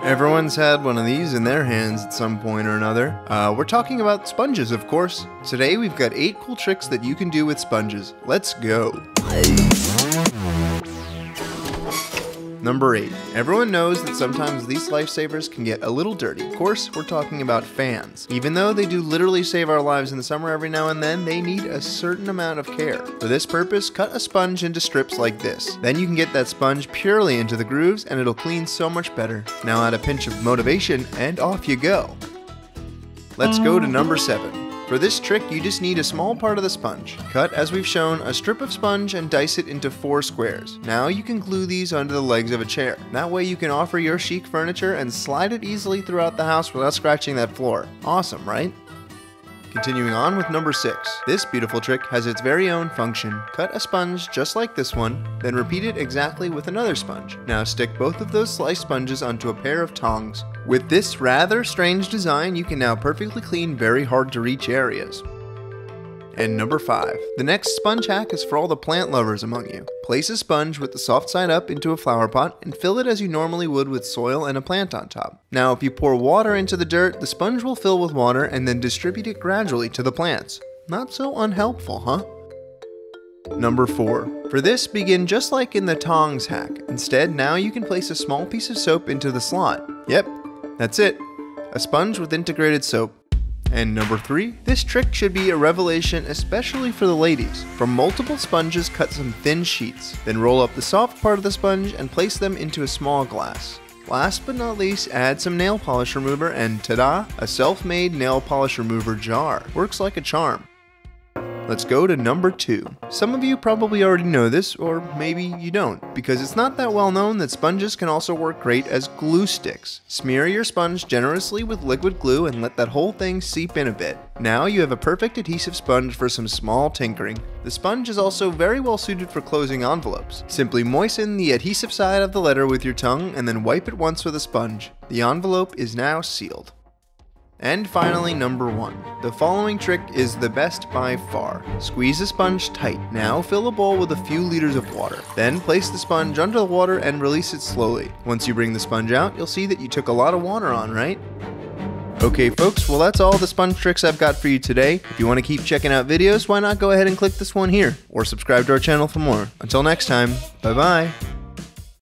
Everyone's had one of these in their hands at some point or another. We're talking about sponges, of course. Today we've got 8 cool tricks that you can do with sponges. Let's go. Number 8. Everyone knows that sometimes these lifesavers can get a little dirty. Of course, we're talking about fans. Even though they do literally save our lives in the summer every now and then, they need a certain amount of care. For this purpose, cut a sponge into strips like this. Then you can get that sponge purely into the grooves and it'll clean so much better. Now add a pinch of motivation and off you go. Let's go to number 7. For this trick, you just need a small part of the sponge. Cut, as we've shown, a strip of sponge and dice it into 4 squares. Now you can glue these onto the legs of a chair. That way you can offer your chic furniture and slide it easily throughout the house without scratching that floor. Awesome, right? Continuing on with number 6. This beautiful trick has its very own function. Cut a sponge just like this one, then repeat it exactly with another sponge. Now stick both of those sliced sponges onto a pair of tongs. With this rather strange design, you can now perfectly clean very hard to reach areas. And number 5. The next sponge hack is for all the plant lovers among you. Place a sponge with the soft side up into a flower pot and fill it as you normally would with soil and a plant on top. Now if you pour water into the dirt, the sponge will fill with water and then distribute it gradually to the plants. Not so unhelpful, huh? Number 4. For this, begin just like in the tongs hack. Instead, now you can place a small piece of soap into the slot. Yep, that's it. A sponge with integrated soap. And number 3, this trick should be a revelation especially for the ladies. From multiple sponges, cut some thin sheets. Then roll up the soft part of the sponge and place them into a small glass. Last but not least, add some nail polish remover and ta-da! A self-made nail polish remover jar. Works like a charm. Let's go to number 2. Some of you probably already know this, or maybe you don't, because it's not that well known that sponges can also work great as glue sticks. Smear your sponge generously with liquid glue and let that whole thing seep in a bit. Now you have a perfect adhesive sponge for some small tinkering. The sponge is also very well suited for closing envelopes. Simply moisten the adhesive side of the letter with your tongue and then wipe it once with a sponge. The envelope is now sealed. And finally, number 1. The following trick is the best by far. Squeeze the sponge tight. Now fill a bowl with a few liters of water. Then place the sponge under the water and release it slowly. Once you bring the sponge out, you'll see that you took a lot of water on, right? Okay folks, well that's all the sponge tricks I've got for you today. If you want to keep checking out videos, why not go ahead and click this one here, or subscribe to our channel for more. Until next time, bye bye!